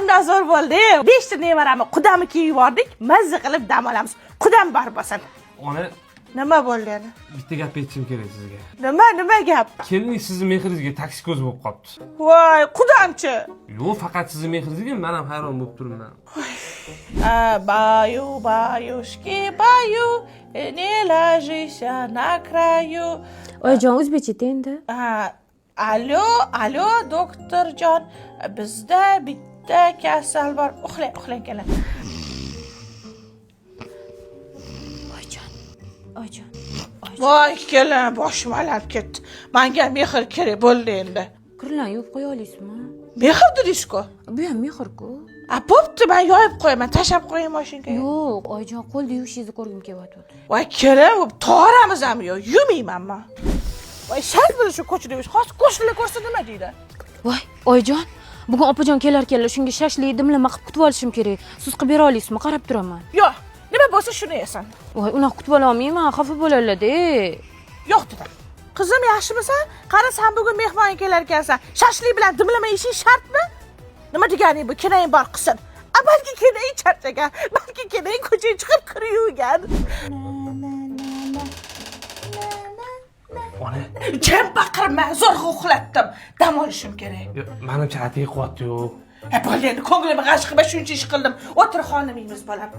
qanday zo'r bo'ldi. 5 ta nevarani qudami kiyib yubordik, mazza qilib dam olamiz. Qudam barbosan. Ona, Nima bo'ldi yana? bitta gap aytishim kerak sizga. Nima gap? Kelin sizni mehringizga taksi ko'z bo'lib qolibdi. Voy, qudamchi. Yo'q, faqat sizni mehringizga men ham hayron bo'lib turibman. Баюшки, баю, не ложися на краю. Oyijon, o'zbekcha endi. Alo, doktorjon, bizda bitta kasal bor. Uxlang keling. Oyijon. Voy, kelin, boshim aylanib ketdi. Menga mehr kerak bo'ldi endi. Kirlan yuvib qo'ya olasizmi? Mehr dedingiz-ku? Bu ham mehr-ku. Bo'pti, men yoyib qo'yaman, tashab qo'yaman mashinaga. Yo'q, oyijon, qo'lda yuvishingizni ko'rgim kelyapti. Voy, kelin, toramiz ham yo'q, yumaymanman. Voy, shart bilan shu ko'chada yurish. Hozir qo'shnilar ko'rsa nima deydi? Voy, oyijon, bugun opajon kelar shunga shashli dimlama qilib kutib olishim kerak. Siz qilib bera olasizmi? Qarab turaman. Yo'q, nima bo'lsa shuni yesan. Voy, unaqa kutib ola olmayman, xafa bo'ladi. Yo'q dedim. Qizim, yaxshimisan? Qara, sen bugun mehmonga kelar ekansan. Shashlik bilan dimlama yeyishing shartmi? Nima deganing bu? Keling bor qilsin. Balki keling charchagan, balki keling ko'chaga chiqib kir yuvgan. Ona, Jim baqirma, zo'rg'a uxlatdim. Dam olishim kerak. menimcha atay qilyapti-yu. Bo'ldi, ko'nglimga g'ash qilib shuncha ish qildim. O'tir xonimimiz bolam.